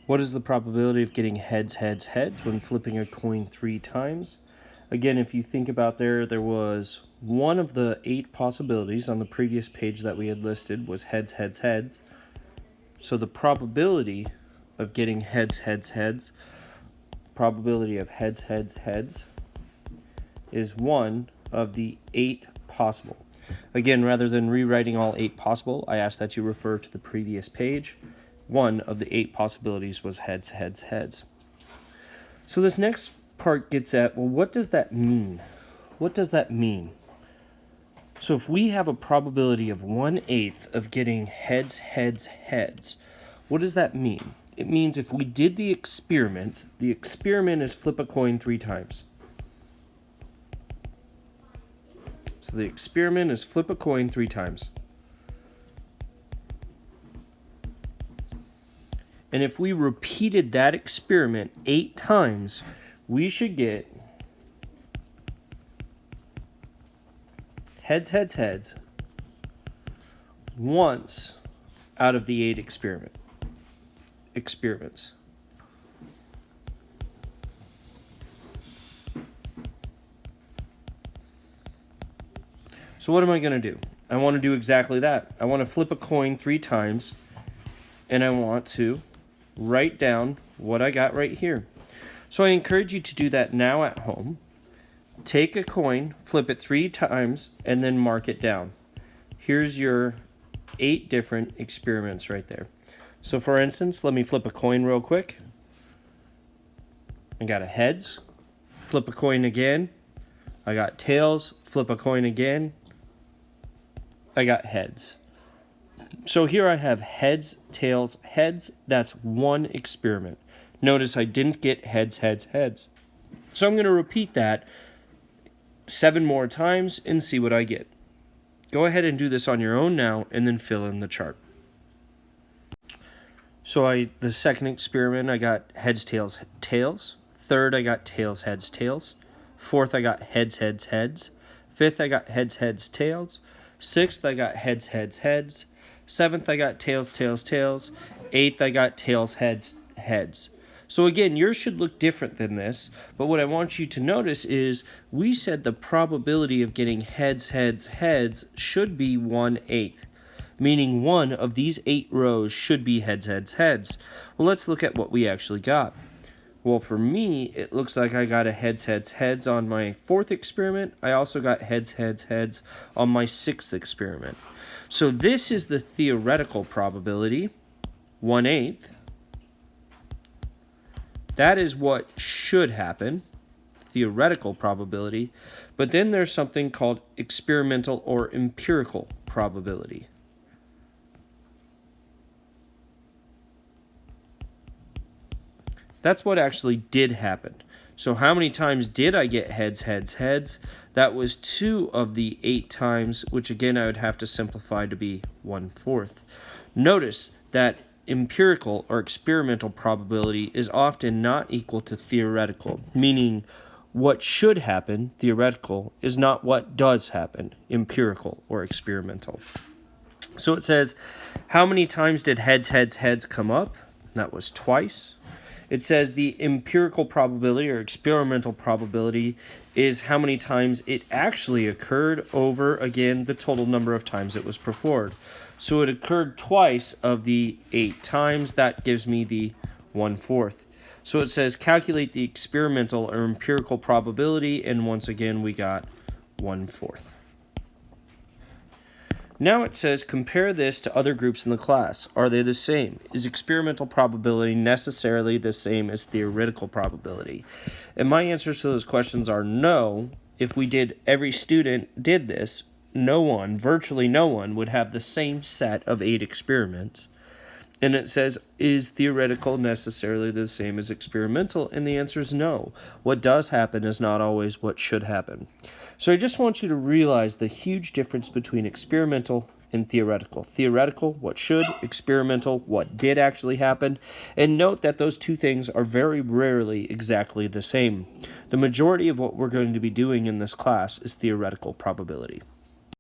What is the probability of getting heads, heads, heads when flipping a coin 3 times? Again, if you think about there was one of the 8 possibilities on the previous page that we had listed was heads, heads, heads. So the probability of getting heads, heads, heads, probability of heads, heads, heads is one of the 8 possible. Again, rather than rewriting all 8 possible, I ask that you refer to the previous page. One of the 8 possibilities was heads, heads, heads. So this next part gets at, well, what does that mean? What does that mean? So if we have a probability of 1/8 of getting heads, heads, heads, what does that mean? It means if we did the experiment is flip a coin 3 times. So the experiment is flip a coin 3 times. And if we repeated that experiment 8 times, we should get heads, heads, heads once out of the 8 experiments. So what am I going to do? I want to do exactly that. I want to flip a coin 3 times, and I want to write down what I got right here. So I encourage you to do that now at home. Take a coin, flip it 3 times, and then mark it down. Here's your 8 different experiments right there. So for instance, let me flip a coin real quick. I got a heads, flip a coin again. I got tails, flip a coin again. I got heads. So here I have heads, tails, heads. That's one experiment. Notice I didn't get heads, heads, heads. So I'm going to repeat that 7 more times and see what I get. Go ahead and do this on your own now and then fill in the chart. So the second experiment, I got heads, tails, tails. Third, I got tails, heads, tails. Fourth, I got heads, heads, heads. Fifth, I got heads, heads, tails. Sixth, I got heads, heads, heads. Seventh, I got tails, tails, tails. Eighth, I got tails, heads, heads. So again, yours should look different than this, but what I want you to notice is we said the probability of getting heads, heads, heads should be 1/8, meaning one of these 8 rows should be heads, heads, heads. Well, let's look at what we actually got. Well, for me, it looks like I got a heads, heads, heads on my 4th experiment. I also got heads, heads, heads on my 6th experiment. So this is the theoretical probability, 1/8. That is what should happen, theoretical probability. But then there's something called experimental or empirical probability. That's what actually did happen. So how many times did I get heads, heads, heads? That was 2 of the 8 times, which again I would have to simplify to be 1/4. Notice that empirical or experimental probability is often not equal to theoretical, meaning what should happen, theoretical, is not what does happen, empirical or experimental. So it says, how many times did heads, heads, heads come up? That was twice. It says the empirical probability or experimental probability is how many times it actually occurred over, again, the total number of times it was performed. So it occurred twice of the 8 times. That gives me the 1/4. So it says calculate the experimental or empirical probability, and once again we got 1/4. Now it says compare this to other groups in the class. Are they the same? Is experimental probability necessarily the same as theoretical probability? And my answers to those questions are no. If every student did this, virtually no one would have the same set of 8 experiments. And it says, is theoretical necessarily the same as experimental? And the answer is no. What does happen is not always what should happen. So I just want you to realize the huge difference between experimental and theoretical. Theoretical, what should; experimental, what did actually happen. And note that those two things are very rarely exactly the same. The majority of what we're going to be doing in this class is theoretical probability.